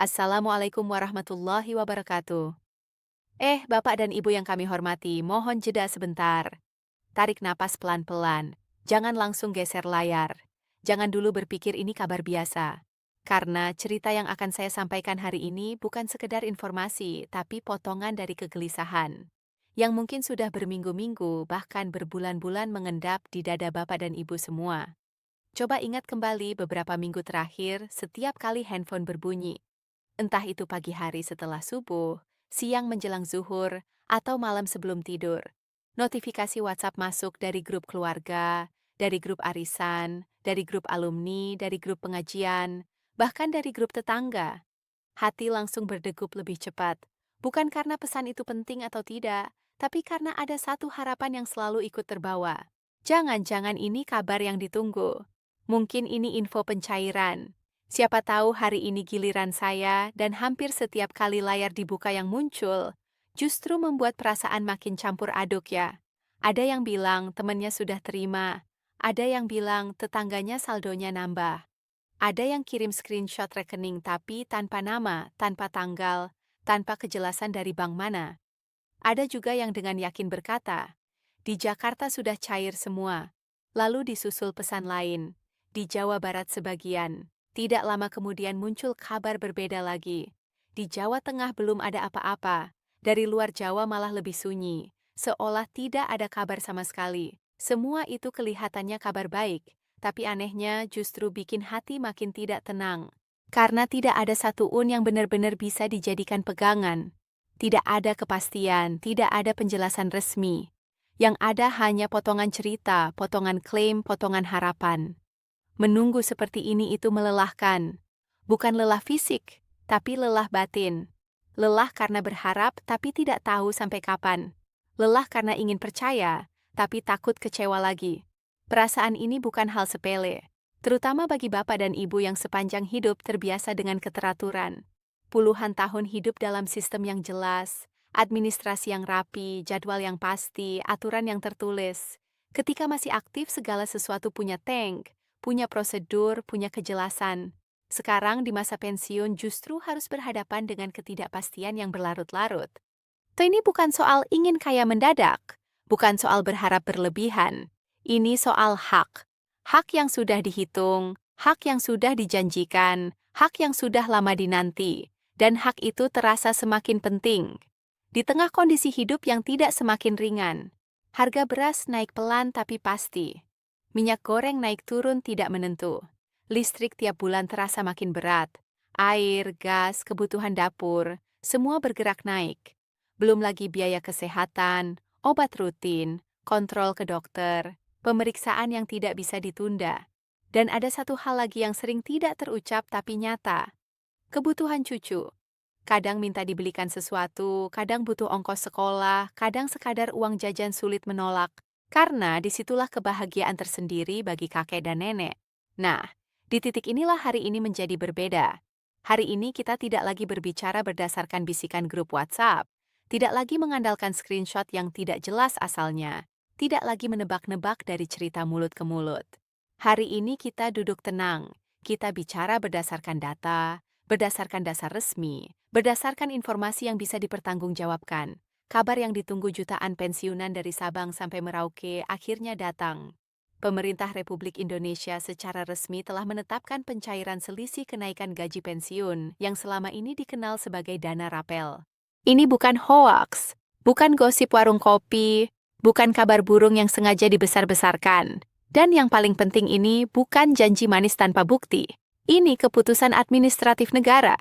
Assalamualaikum warahmatullahi wabarakatuh. Bapak dan Ibu yang kami hormati, mohon jeda sebentar. Tarik napas pelan-pelan. Jangan langsung geser layar. Jangan dulu berpikir ini kabar biasa. Karena cerita yang akan saya sampaikan hari ini bukan sekedar informasi, tapi potongan dari kegelisahan. Yang mungkin sudah berminggu-minggu, bahkan berbulan-bulan mengendap di dada Bapak dan Ibu semua. Coba ingat kembali beberapa minggu terakhir, setiap kali handphone berbunyi. Entah itu pagi hari setelah subuh, siang menjelang zuhur, atau malam sebelum tidur. Notifikasi WhatsApp masuk dari grup keluarga, dari grup arisan, dari grup alumni, dari grup pengajian, bahkan dari grup tetangga. Hati langsung berdegup lebih cepat. Bukan karena pesan itu penting atau tidak, tapi karena ada satu harapan yang selalu ikut terbawa. Jangan-jangan ini kabar yang ditunggu. Mungkin ini info pencairan. Siapa tahu hari ini giliran saya dan hampir setiap kali layar dibuka yang muncul, justru membuat perasaan makin campur aduk ya. Ada yang bilang temannya sudah terima, ada yang bilang tetangganya saldonya nambah. Ada yang kirim screenshot rekening tapi tanpa nama, tanpa tanggal, tanpa kejelasan dari bank mana. Ada juga yang dengan yakin berkata, di Jakarta sudah cair semua. Lalu disusul pesan lain, di Jawa Barat sebagian. Tidak lama kemudian muncul kabar berbeda lagi. Di Jawa Tengah belum ada apa-apa. Dari luar Jawa malah lebih sunyi. Seolah tidak ada kabar sama sekali. Semua itu kelihatannya kabar baik. Tapi anehnya justru bikin hati makin tidak tenang. Karena tidak ada satu yang benar-benar bisa dijadikan pegangan. Tidak ada kepastian, tidak ada penjelasan resmi. Yang ada hanya potongan cerita, potongan klaim, potongan harapan. Menunggu seperti ini itu melelahkan. Bukan lelah fisik, tapi lelah batin. Lelah karena berharap, tapi tidak tahu sampai kapan. Lelah karena ingin percaya, tapi takut kecewa lagi. Perasaan ini bukan hal sepele, terutama bagi bapak dan ibu yang sepanjang hidup terbiasa dengan keteraturan. Puluhan tahun hidup dalam sistem yang jelas, administrasi yang rapi, jadwal yang pasti, aturan yang tertulis. Ketika masih aktif, segala sesuatu punya tank, punya prosedur, punya kejelasan. Sekarang di masa pensiun justru harus berhadapan dengan ketidakpastian yang berlarut-larut. Ini bukan soal ingin kaya mendadak, bukan soal berharap berlebihan. Ini soal hak. Hak yang sudah dihitung, hak yang sudah dijanjikan, hak yang sudah lama dinanti, dan hak itu terasa semakin penting. Di tengah kondisi hidup yang tidak semakin ringan, harga beras naik pelan tapi pasti. Minyak goreng naik turun tidak menentu. Listrik tiap bulan terasa makin berat. Air, gas, kebutuhan dapur, semua bergerak naik. Belum lagi biaya kesehatan, obat rutin, kontrol ke dokter, pemeriksaan yang tidak bisa ditunda. Dan ada satu hal lagi yang sering tidak terucap tapi nyata. Kebutuhan cucu. Kadang minta dibelikan sesuatu, kadang butuh ongkos sekolah, kadang sekadar uang jajan sulit menolak. Karena disitulah kebahagiaan tersendiri bagi kakek dan nenek. Nah, di titik inilah hari ini menjadi berbeda. Hari ini kita tidak lagi berbicara berdasarkan bisikan grup WhatsApp, tidak lagi mengandalkan screenshot yang tidak jelas asalnya, tidak lagi menebak-nebak dari cerita mulut ke mulut. Hari ini kita duduk tenang, kita bicara berdasarkan data, berdasarkan dasar resmi, berdasarkan informasi yang bisa dipertanggungjawabkan. Kabar yang ditunggu jutaan pensiunan dari Sabang sampai Merauke akhirnya datang. Pemerintah Republik Indonesia secara resmi telah menetapkan pencairan selisih kenaikan gaji pensiun yang selama ini dikenal sebagai dana rapel. Ini bukan hoaks, bukan gosip warung kopi, bukan kabar burung yang sengaja dibesar-besarkan. Dan yang paling penting ini bukan janji manis tanpa bukti. Ini keputusan administratif negara.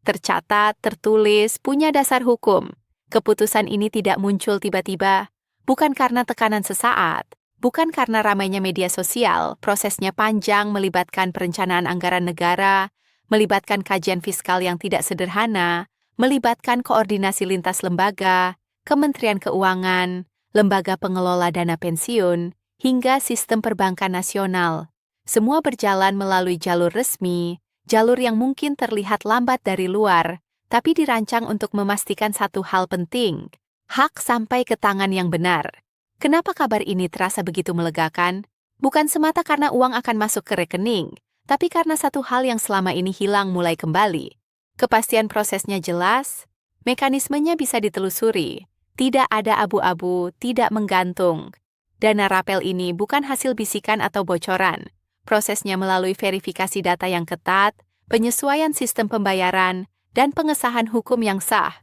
Tercatat, tertulis, punya dasar hukum. Keputusan ini tidak muncul tiba-tiba, bukan karena tekanan sesaat, bukan karena ramainya media sosial, prosesnya panjang melibatkan perencanaan anggaran negara, melibatkan kajian fiskal yang tidak sederhana, melibatkan koordinasi lintas lembaga, Kementerian Keuangan, lembaga pengelola dana pensiun, hingga sistem perbankan nasional. Semua berjalan melalui jalur resmi, jalur yang mungkin terlihat lambat dari luar, tapi dirancang untuk memastikan satu hal penting, hak sampai ke tangan yang benar. Kenapa kabar ini terasa begitu melegakan? Bukan semata karena uang akan masuk ke rekening, tapi karena satu hal yang selama ini hilang mulai kembali. Kepastian prosesnya jelas, mekanismenya bisa ditelusuri, tidak ada abu-abu, tidak menggantung. Dana rapel ini bukan hasil bisikan atau bocoran. Prosesnya melalui verifikasi data yang ketat, penyesuaian sistem pembayaran, dan pengesahan hukum yang sah.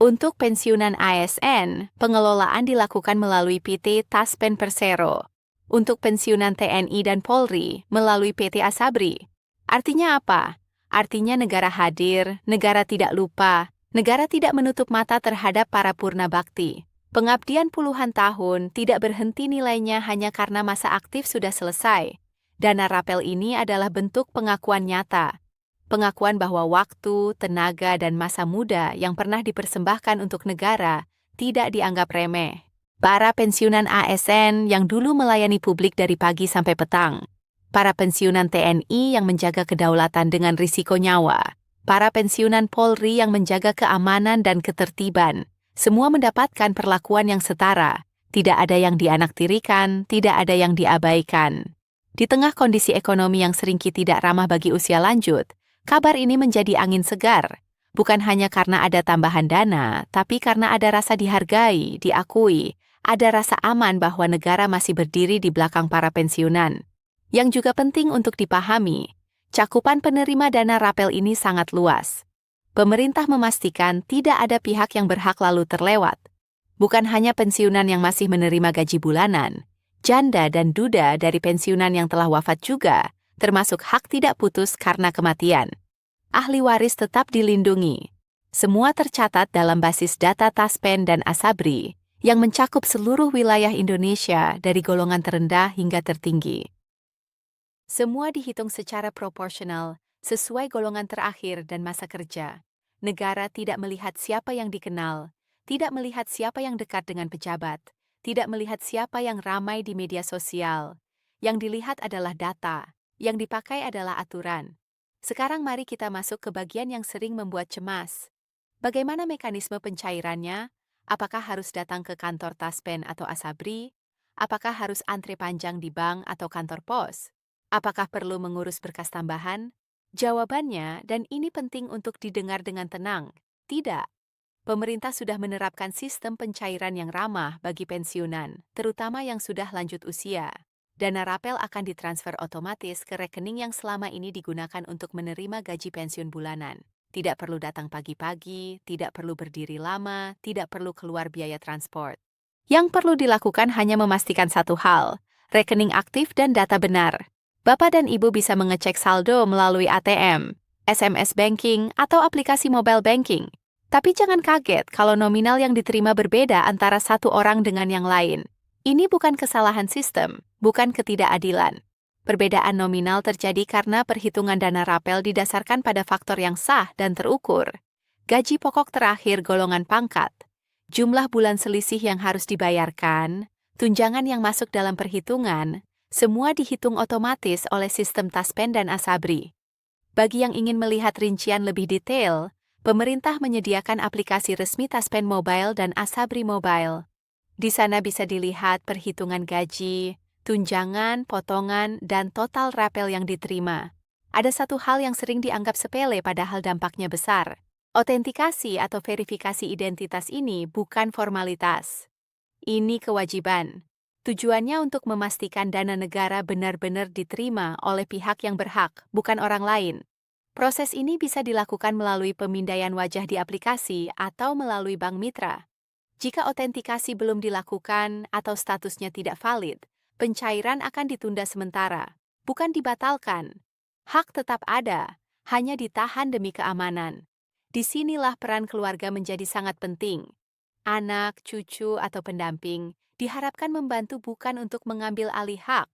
Untuk pensiunan ASN, pengelolaan dilakukan melalui PT Taspen Persero. Untuk pensiunan TNI dan Polri, melalui PT Asabri. Artinya apa? Artinya negara hadir, negara tidak lupa, negara tidak menutup mata terhadap para purna bakti. Pengabdian puluhan tahun tidak berhenti nilainya hanya karena masa aktif sudah selesai. Dana rapel ini adalah bentuk pengakuan nyata. Pengakuan bahwa waktu, tenaga, dan masa muda yang pernah dipersembahkan untuk negara tidak dianggap remeh. Para pensiunan ASN yang dulu melayani publik dari pagi sampai petang. Para pensiunan TNI yang menjaga kedaulatan dengan risiko nyawa. Para pensiunan Polri yang menjaga keamanan dan ketertiban. Semua mendapatkan perlakuan yang setara. Tidak ada yang dianaktirikan, tidak ada yang diabaikan. Di tengah kondisi ekonomi yang seringki tidak ramah bagi usia lanjut, kabar ini menjadi angin segar, bukan hanya karena ada tambahan dana, tapi karena ada rasa dihargai, diakui, ada rasa aman bahwa negara masih berdiri di belakang para pensiunan. Yang juga penting untuk dipahami, cakupan penerima dana rapel ini sangat luas. Pemerintah memastikan tidak ada pihak yang berhak lalu terlewat. Bukan hanya pensiunan yang masih menerima gaji bulanan, janda dan duda dari pensiunan yang telah wafat juga, termasuk hak tidak putus karena kematian. Ahli waris tetap dilindungi. Semua tercatat dalam basis data Taspen dan Asabri yang mencakup seluruh wilayah Indonesia dari golongan terendah hingga tertinggi. Semua dihitung secara proporsional, sesuai golongan terakhir dan masa kerja. Negara tidak melihat siapa yang dikenal, tidak melihat siapa yang dekat dengan pejabat, tidak melihat siapa yang ramai di media sosial. Yang dilihat adalah data, yang dipakai adalah aturan. Sekarang mari kita masuk ke bagian yang sering membuat cemas. Bagaimana mekanisme pencairannya? Apakah harus datang ke kantor Taspen atau Asabri? Apakah harus antre panjang di bank atau kantor pos? Apakah perlu mengurus berkas tambahan? Jawabannya, dan ini penting untuk didengar dengan tenang, tidak. Pemerintah sudah menerapkan sistem pencairan yang ramah bagi pensiunan, terutama yang sudah lanjut usia. Dana rapel akan ditransfer otomatis ke rekening yang selama ini digunakan untuk menerima gaji pensiun bulanan. Tidak perlu datang pagi-pagi, tidak perlu berdiri lama, tidak perlu keluar biaya transport. Yang perlu dilakukan hanya memastikan satu hal, rekening aktif dan data benar. Bapak dan Ibu bisa mengecek saldo melalui ATM, SMS banking, atau aplikasi mobile banking. Tapi jangan kaget kalau nominal yang diterima berbeda antara satu orang dengan yang lain. Ini bukan kesalahan sistem, bukan ketidakadilan. Perbedaan nominal terjadi karena perhitungan dana rapel didasarkan pada faktor yang sah dan terukur. Gaji pokok terakhir golongan pangkat, jumlah bulan selisih yang harus dibayarkan, tunjangan yang masuk dalam perhitungan, semua dihitung otomatis oleh sistem Taspen dan Asabri. Bagi yang ingin melihat rincian lebih detail, pemerintah menyediakan aplikasi resmi Taspen Mobile dan Asabri Mobile. Di sana bisa dilihat perhitungan gaji, tunjangan, potongan, dan total rapel yang diterima. Ada satu hal yang sering dianggap sepele padahal dampaknya besar. Autentikasi atau verifikasi identitas ini bukan formalitas. Ini kewajiban. Tujuannya untuk memastikan dana negara benar-benar diterima oleh pihak yang berhak, bukan orang lain. Proses ini bisa dilakukan melalui pemindaian wajah di aplikasi atau melalui bank mitra. Jika autentikasi belum dilakukan atau statusnya tidak valid, pencairan akan ditunda sementara, bukan dibatalkan. Hak tetap ada, hanya ditahan demi keamanan. Disinilah peran keluarga menjadi sangat penting. Anak, cucu, atau pendamping diharapkan membantu bukan untuk mengambil alih hak,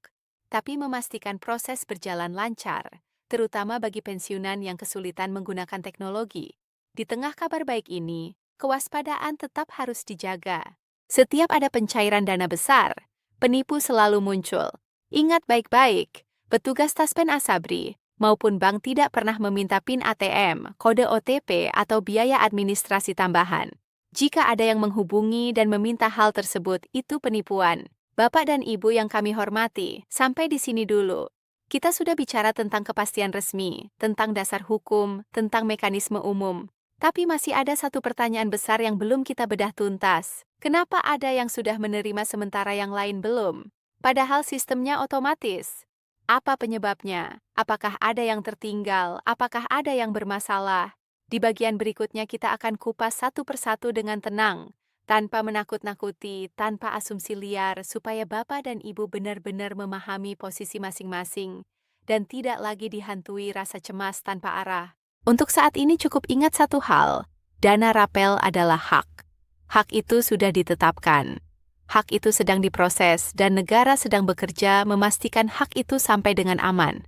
tapi memastikan proses berjalan lancar, terutama bagi pensiunan yang kesulitan menggunakan teknologi. Di tengah kabar baik ini, kewaspadaan tetap harus dijaga. Setiap ada pencairan dana besar, penipu selalu muncul. Ingat baik-baik, petugas Taspen Asabri maupun bank tidak pernah meminta PIN ATM, kode OTP, atau biaya administrasi tambahan. Jika ada yang menghubungi dan meminta hal tersebut, itu penipuan. Bapak dan Ibu yang kami hormati, sampai di sini dulu. Kita sudah bicara tentang kepastian resmi, tentang dasar hukum, tentang mekanisme umum. Tapi masih ada satu pertanyaan besar yang belum kita bedah tuntas. Kenapa ada yang sudah menerima sementara yang lain belum? Padahal sistemnya otomatis. Apa penyebabnya? Apakah ada yang tertinggal? Apakah ada yang bermasalah? Di bagian berikutnya kita akan kupas satu persatu dengan tenang, tanpa menakut-nakuti, tanpa asumsi liar, supaya Bapak dan Ibu benar-benar memahami posisi masing-masing dan tidak lagi dihantui rasa cemas tanpa arah. Untuk saat ini cukup ingat satu hal, dana rapel adalah hak. Hak itu sudah ditetapkan. Hak itu sedang diproses dan negara sedang bekerja memastikan hak itu sampai dengan aman.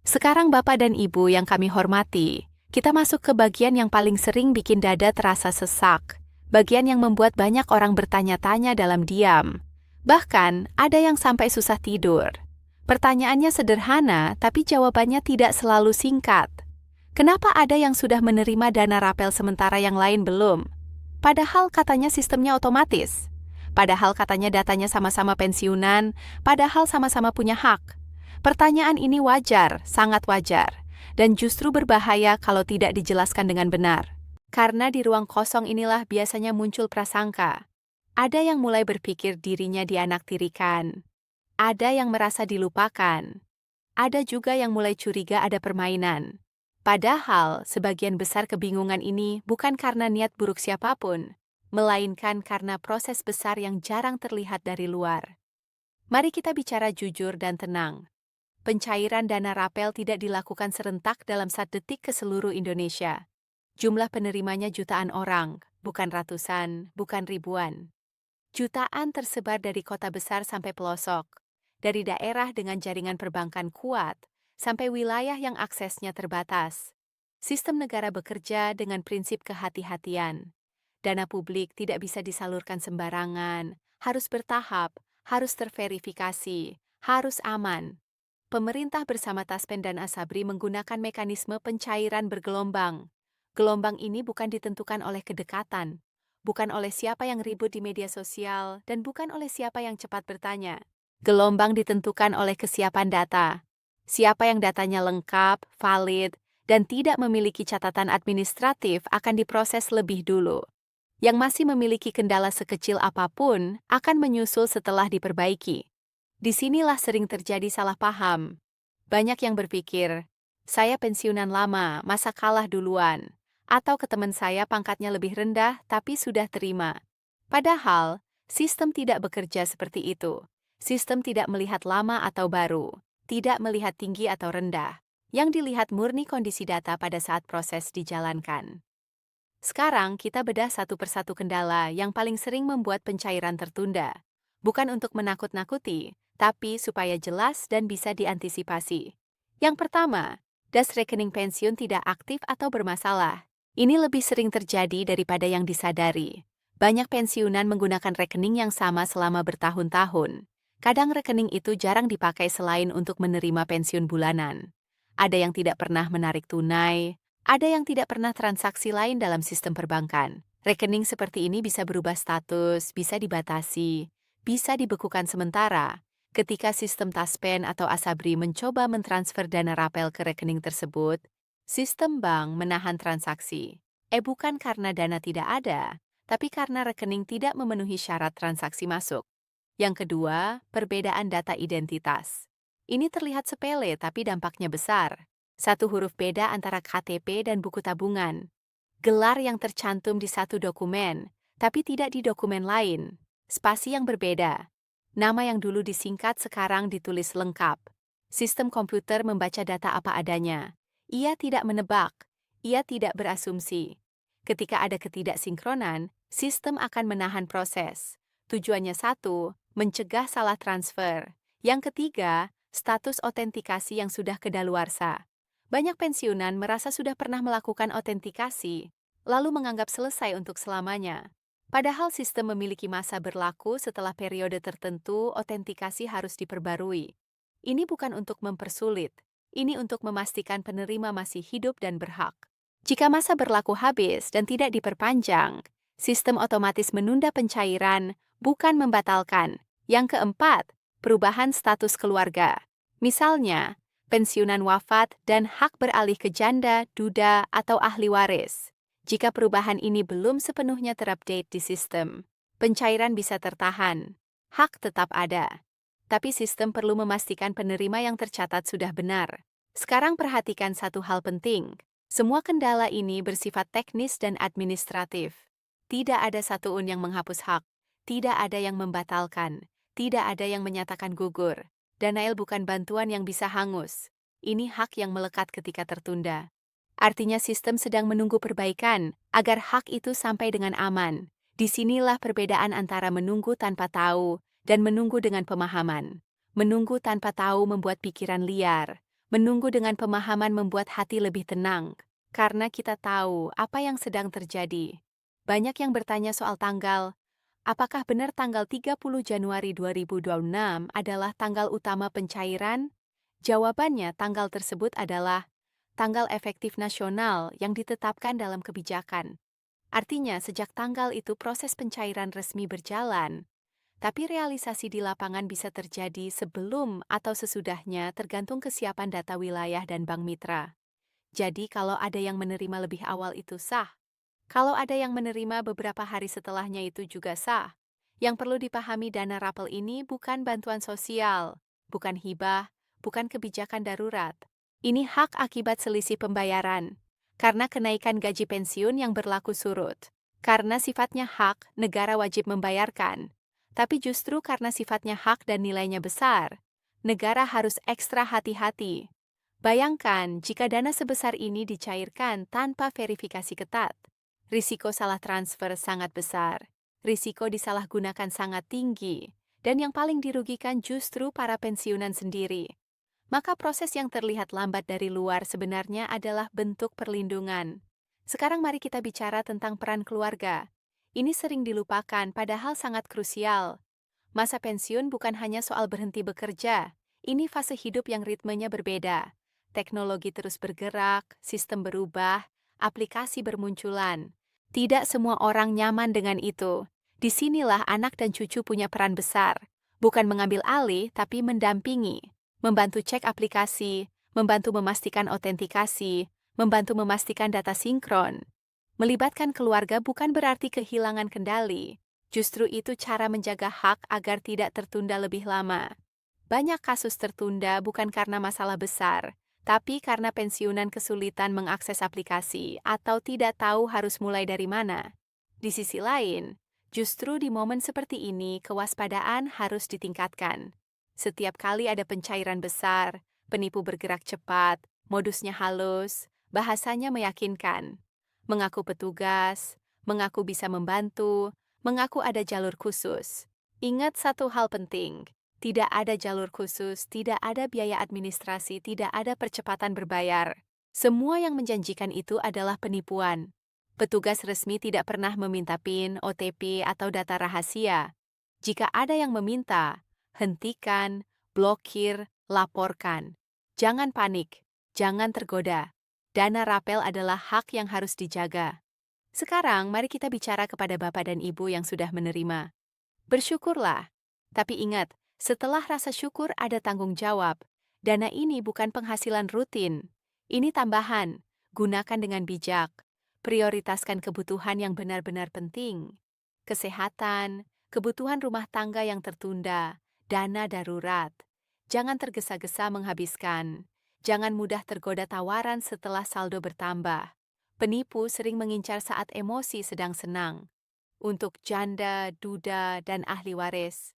Sekarang Bapak dan Ibu yang kami hormati, kita masuk ke bagian yang paling sering bikin dada terasa sesak. Bagian yang membuat banyak orang bertanya-tanya dalam diam. Bahkan, ada yang sampai susah tidur. Pertanyaannya sederhana, tapi jawabannya tidak selalu singkat. Kenapa ada yang sudah menerima dana rapel sementara yang lain belum? Padahal katanya sistemnya otomatis. Padahal katanya datanya sama-sama pensiunan, padahal sama-sama punya hak. Pertanyaan ini wajar, sangat wajar, dan justru berbahaya kalau tidak dijelaskan dengan benar. Karena di ruang kosong inilah biasanya muncul prasangka. Ada yang mulai berpikir dirinya dianaktirikan. Ada yang merasa dilupakan. Ada juga yang mulai curiga ada permainan. Padahal, sebagian besar kebingungan ini bukan karena niat buruk siapapun, melainkan karena proses besar yang jarang terlihat dari luar. Mari kita bicara jujur dan tenang. Pencairan dana rapel tidak dilakukan serentak dalam 1 detik ke seluruh Indonesia. Jumlah penerimanya jutaan orang, bukan ratusan, bukan ribuan. Jutaan tersebar dari kota besar sampai pelosok, dari daerah dengan jaringan perbankan kuat, sampai wilayah yang aksesnya terbatas. Sistem negara bekerja dengan prinsip kehati-hatian. Dana publik tidak bisa disalurkan sembarangan, harus bertahap, harus terverifikasi, harus aman. Pemerintah bersama Taspen dan Asabri menggunakan mekanisme pencairan bergelombang. Gelombang ini bukan ditentukan oleh kedekatan, bukan oleh siapa yang ribut di media sosial, dan bukan oleh siapa yang cepat bertanya. Gelombang ditentukan oleh kesiapan data. Siapa yang datanya lengkap, valid, dan tidak memiliki catatan administratif akan diproses lebih dulu. Yang masih memiliki kendala sekecil apapun akan menyusul setelah diperbaiki. Disinilah sering terjadi salah paham. Banyak yang berpikir, saya pensiunan lama, masa kalah duluan. Atau ke teman saya pangkatnya lebih rendah tapi sudah terima. Padahal, sistem tidak bekerja seperti itu. Sistem tidak melihat lama atau baru, tidak melihat tinggi atau rendah. Yang dilihat murni kondisi data pada saat proses dijalankan. Sekarang kita bedah satu persatu kendala yang paling sering membuat pencairan tertunda. Bukan untuk menakut-nakuti, tapi supaya jelas dan bisa diantisipasi. Yang pertama, das rekening pensiun tidak aktif atau bermasalah. Ini lebih sering terjadi daripada yang disadari. Banyak pensiunan menggunakan rekening yang sama selama bertahun-tahun. Kadang rekening itu jarang dipakai selain untuk menerima pensiun bulanan. Ada yang tidak pernah menarik tunai, ada yang tidak pernah transaksi lain dalam sistem perbankan. Rekening seperti ini bisa berubah status, bisa dibatasi, bisa dibekukan sementara. Ketika sistem Taspen atau Asabri mencoba mentransfer dana rapel ke rekening tersebut, sistem bank menahan transaksi. Bukan karena dana tidak ada, tapi karena rekening tidak memenuhi syarat transaksi masuk. Yang kedua, perbedaan data identitas. Ini terlihat sepele tapi dampaknya besar. Satu huruf beda antara KTP dan buku tabungan. Gelar yang tercantum di satu dokumen, tapi tidak di dokumen lain. Spasi yang berbeda. Nama yang dulu disingkat sekarang ditulis lengkap. Sistem komputer membaca data apa adanya. Ia tidak menebak. Ia tidak berasumsi. Ketika ada ketidaksinkronan, sistem akan menahan proses. Tujuannya satu, mencegah salah transfer. Yang ketiga, status otentikasi yang sudah kedaluarsa. Banyak pensiunan merasa sudah pernah melakukan otentikasi, lalu menganggap selesai untuk selamanya. Padahal sistem memiliki masa berlaku setelah periode tertentu, otentikasi harus diperbarui. Ini bukan untuk mempersulit, ini untuk memastikan penerima masih hidup dan berhak. Jika masa berlaku habis dan tidak diperpanjang, sistem otomatis menunda pencairan, bukan membatalkan. Yang keempat, perubahan status keluarga. Misalnya, pensiunan wafat, dan hak beralih ke janda, duda, atau ahli waris. Jika perubahan ini belum sepenuhnya terupdate di sistem, pencairan bisa tertahan. Hak tetap ada. Tapi sistem perlu memastikan penerima yang tercatat sudah benar. Sekarang perhatikan satu hal penting. Semua kendala ini bersifat teknis dan administratif. Tidak ada satu yang menghapus hak. Tidak ada yang membatalkan. Tidak ada yang menyatakan gugur. Danail bukan bantuan yang bisa hangus. Ini hak yang melekat ketika tertunda. Artinya sistem sedang menunggu perbaikan agar hak itu sampai dengan aman. Disinilah perbedaan antara menunggu tanpa tahu dan menunggu dengan pemahaman. Menunggu tanpa tahu membuat pikiran liar. Menunggu dengan pemahaman membuat hati lebih tenang. Karena kita tahu apa yang sedang terjadi. Banyak yang bertanya soal tanggal. Apakah benar tanggal 30 Januari 2026 adalah tanggal utama pencairan? Jawabannya, tanggal tersebut adalah tanggal efektif nasional yang ditetapkan dalam kebijakan. Artinya, sejak tanggal itu proses pencairan resmi berjalan, tapi realisasi di lapangan bisa terjadi sebelum atau sesudahnya tergantung kesiapan data wilayah dan bank mitra. Jadi, kalau ada yang menerima lebih awal itu sah. Kalau ada yang menerima beberapa hari setelahnya itu juga sah. Yang perlu dipahami dana rapel ini bukan bantuan sosial, bukan hibah, bukan kebijakan darurat. Ini hak akibat selisih pembayaran. Karena kenaikan gaji pensiun yang berlaku surut. Karena sifatnya hak, negara wajib membayarkan. Tapi justru karena sifatnya hak dan nilainya besar, negara harus ekstra hati-hati. Bayangkan jika dana sebesar ini dicairkan tanpa verifikasi ketat. Risiko salah transfer sangat besar, risiko disalahgunakan sangat tinggi, dan yang paling dirugikan justru para pensiunan sendiri. Maka proses yang terlihat lambat dari luar sebenarnya adalah bentuk perlindungan. Sekarang mari kita bicara tentang peran keluarga. Ini sering dilupakan padahal sangat krusial. Masa pensiun bukan hanya soal berhenti bekerja, ini fase hidup yang ritmenya berbeda. Teknologi terus bergerak, sistem berubah, aplikasi bermunculan. Tidak semua orang nyaman dengan itu. Disinilah anak dan cucu punya peran besar. Bukan mengambil alih, tapi mendampingi. Membantu cek aplikasi, membantu memastikan autentikasi, membantu memastikan data sinkron. Melibatkan keluarga bukan berarti kehilangan kendali. Justru itu cara menjaga hak agar tidak tertunda lebih lama. Banyak kasus tertunda bukan karena masalah besar, tapi karena pensiunan kesulitan mengakses aplikasi atau tidak tahu harus mulai dari mana. Di sisi lain, justru di momen seperti ini kewaspadaan harus ditingkatkan. Setiap kali ada pencairan besar, penipu bergerak cepat, modusnya halus, bahasanya meyakinkan. Mengaku petugas, mengaku bisa membantu, mengaku ada jalur khusus. Ingat satu hal penting, tidak ada jalur khusus, tidak ada biaya administrasi, tidak ada percepatan berbayar. Semua yang menjanjikan itu adalah penipuan. Petugas resmi tidak pernah meminta PIN, OTP, atau data rahasia. Jika ada yang meminta, hentikan, blokir, laporkan. Jangan panik, jangan tergoda. Dana rapel adalah hak yang harus dijaga. Sekarang, mari kita bicara kepada Bapak dan Ibu yang sudah menerima. Bersyukurlah. Tapi ingat, setelah rasa syukur ada tanggung jawab. Dana ini bukan penghasilan rutin. Ini tambahan. Gunakan dengan bijak. Prioritaskan kebutuhan yang benar-benar penting. Kesehatan, kebutuhan rumah tangga yang tertunda, dana darurat. Jangan tergesa-gesa menghabiskan. Jangan mudah tergoda tawaran setelah saldo bertambah. Penipu sering mengincar saat emosi sedang senang. Untuk janda, duda, dan ahli waris,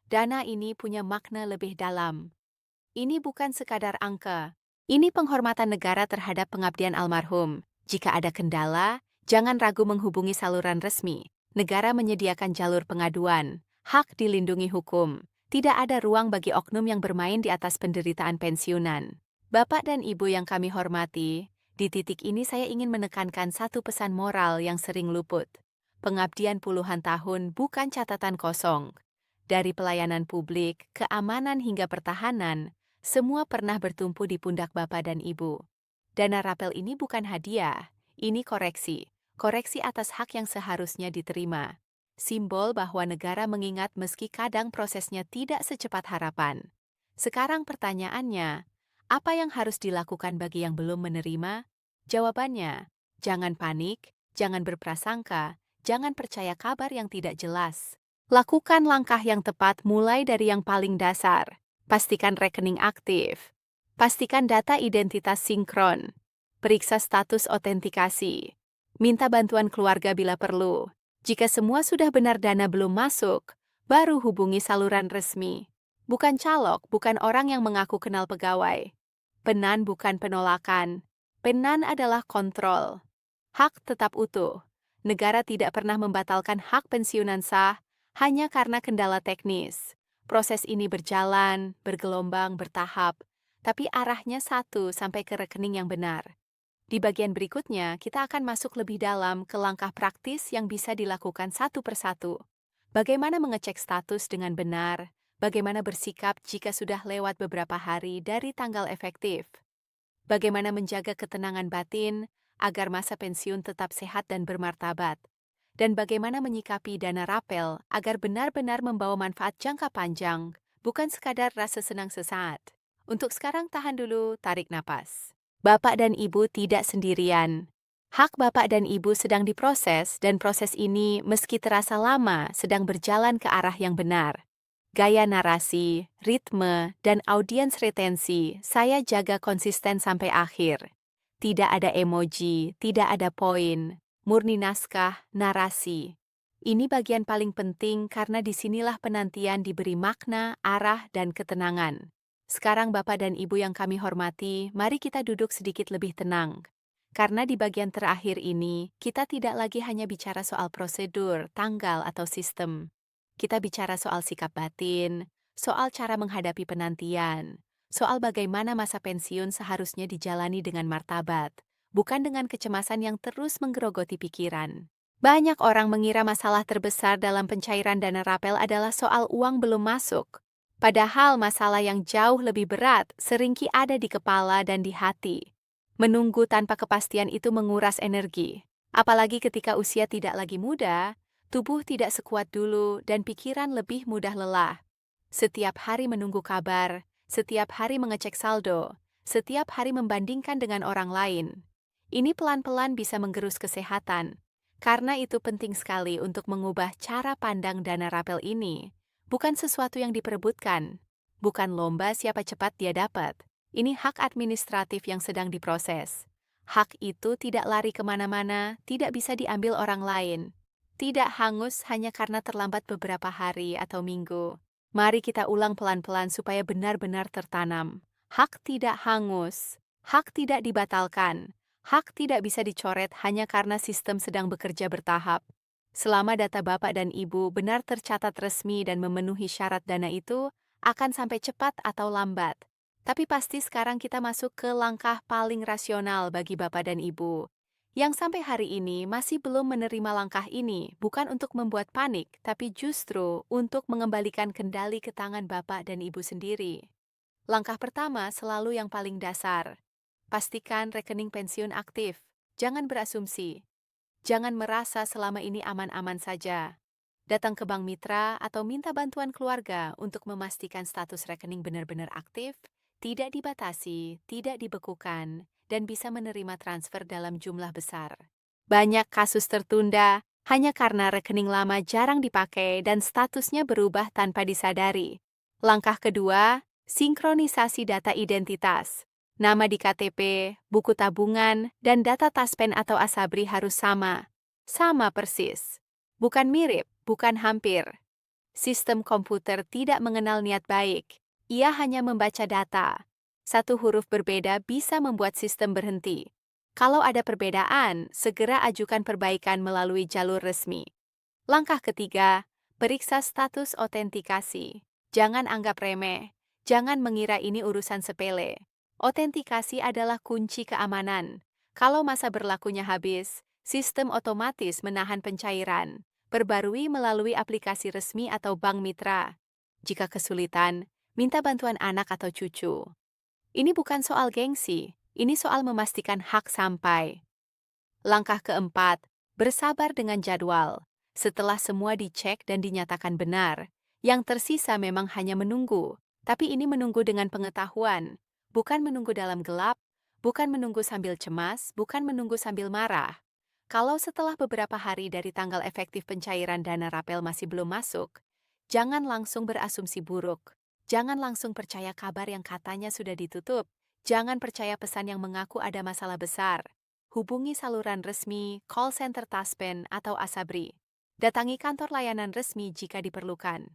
dana ini punya makna lebih dalam. Ini bukan sekadar angka. Ini penghormatan negara terhadap pengabdian almarhum. Jika ada kendala, jangan ragu menghubungi saluran resmi. Negara menyediakan jalur pengaduan. Hak dilindungi hukum. Tidak ada ruang bagi oknum yang bermain di atas penderitaan pensiunan. Bapak dan Ibu yang kami hormati, di titik ini saya ingin menekankan satu pesan moral yang sering luput. Pengabdian puluhan tahun bukan catatan kosong. Dari pelayanan publik, keamanan hingga pertahanan, semua pernah bertumpu di pundak Bapak dan Ibu. Dana rapel ini bukan hadiah, ini koreksi. Koreksi atas hak yang seharusnya diterima. Simbol bahwa negara mengingat meski kadang prosesnya tidak secepat harapan. Sekarang pertanyaannya, Apa yang harus dilakukan bagi yang belum menerima? Jawabannya, jangan panik, jangan berprasangka, jangan percaya kabar yang tidak jelas. Lakukan langkah yang tepat mulai dari yang paling dasar. Pastikan rekening aktif. Pastikan data identitas sinkron. Periksa status otentikasi. Minta bantuan keluarga bila perlu. Jika semua sudah benar dana belum masuk, baru hubungi saluran resmi. Bukan calok, bukan orang yang mengaku kenal pegawai. Penan bukan penolakan. Penan adalah kontrol. Hak tetap utuh. Negara tidak pernah membatalkan hak pensiunan sah hanya karena kendala teknis. Proses ini berjalan, bergelombang, bertahap, tapi arahnya satu sampai ke rekening yang benar. Di bagian berikutnya, kita akan masuk lebih dalam ke langkah praktis yang bisa dilakukan satu persatu. Bagaimana mengecek status dengan benar, bagaimana bersikap jika sudah lewat beberapa hari dari tanggal efektif, bagaimana menjaga ketenangan batin agar masa pensiun tetap sehat dan bermartabat, dan bagaimana menyikapi dana rapel agar benar-benar membawa manfaat jangka panjang, bukan sekadar rasa senang sesaat. Untuk sekarang tahan dulu, tarik napas. Bapak dan Ibu tidak sendirian. Hak Bapak dan Ibu sedang diproses dan proses ini meski terasa lama sedang berjalan ke arah yang benar. Gaya narasi, ritme, dan audiens retensi saya jaga konsisten sampai akhir. Tidak ada emoji, tidak ada poin, murni naskah, narasi. Ini bagian paling penting karena disinilah penantian diberi makna, arah, dan ketenangan. Sekarang Bapak dan Ibu yang kami hormati, mari kita duduk sedikit lebih tenang. Karena di bagian terakhir ini, kita tidak lagi hanya bicara soal prosedur, tanggal, atau sistem. Kita bicara soal sikap batin, soal cara menghadapi penantian, soal bagaimana masa pensiun seharusnya dijalani dengan martabat, bukan dengan kecemasan yang terus menggerogoti pikiran. Banyak orang mengira masalah terbesar dalam pencairan dana rapel adalah soal uang belum masuk. Padahal masalah yang jauh lebih berat seringki ada di kepala dan di hati. Menunggu tanpa kepastian itu menguras energi. Apalagi ketika usia tidak lagi muda, tubuh tidak sekuat dulu dan pikiran lebih mudah lelah. Setiap hari menunggu kabar, setiap hari mengecek saldo, setiap hari membandingkan dengan orang lain. Ini pelan-pelan bisa menggerus kesehatan. Karena itu penting sekali untuk mengubah cara pandang dana rapel ini. Bukan sesuatu yang diperebutkan. Bukan lomba siapa cepat dia dapat. Ini hak administratif yang sedang diproses. Hak itu tidak lari kemana-mana, tidak bisa diambil orang lain. Tidak hangus hanya karena terlambat beberapa hari atau minggu. Mari kita ulang pelan-pelan supaya benar-benar tertanam. Hak tidak hangus. Hak tidak dibatalkan. Hak tidak bisa dicoret hanya karena sistem sedang bekerja bertahap. Selama data Bapak dan Ibu benar tercatat resmi dan memenuhi syarat dana itu, akan sampai cepat atau lambat. Tapi pasti sekarang kita masuk ke langkah paling rasional bagi Bapak dan Ibu. Yang sampai hari ini masih belum menerima langkah ini, bukan untuk membuat panik, tapi justru untuk mengembalikan kendali ke tangan Bapak dan Ibu sendiri. Langkah pertama selalu yang paling dasar. Pastikan rekening pensiun aktif. Jangan berasumsi. Jangan merasa selama ini aman-aman saja. Datang ke bank mitra atau minta bantuan keluarga untuk memastikan status rekening benar-benar aktif, tidak dibatasi, tidak dibekukan, dan bisa menerima transfer dalam jumlah besar. Banyak kasus tertunda hanya karena rekening lama jarang dipakai dan statusnya berubah tanpa disadari. Langkah kedua, sinkronisasi data identitas. Nama di KTP, buku tabungan, dan data taspen atau asabri harus sama. Sama persis. Bukan mirip, bukan hampir. Sistem komputer tidak mengenal niat baik. Ia hanya membaca data. Satu huruf berbeda bisa membuat sistem berhenti. Kalau ada perbedaan, segera ajukan perbaikan melalui jalur resmi. Langkah ketiga, periksa status otentikasi. Jangan anggap remeh. Jangan mengira ini urusan sepele. Otentikasi adalah kunci keamanan. Kalau masa berlakunya habis, sistem otomatis menahan pencairan. Perbarui melalui aplikasi resmi atau bank mitra. Jika kesulitan, minta bantuan anak atau cucu. Ini bukan soal gengsi, ini soal memastikan hak sampai. Langkah keempat, bersabar dengan jadwal. Setelah semua dicek dan dinyatakan benar, yang tersisa memang hanya menunggu. Tapi ini menunggu dengan pengetahuan, Bukan menunggu dalam gelap, bukan menunggu sambil cemas, bukan menunggu sambil marah. Kalau setelah beberapa hari dari tanggal efektif pencairan dana rapel masih belum masuk, jangan langsung berasumsi buruk. Jangan langsung percaya kabar yang katanya sudah ditutup. Jangan percaya pesan yang mengaku ada masalah besar. Hubungi saluran resmi, call center Taspen, atau Asabri. Datangi kantor layanan resmi jika diperlukan.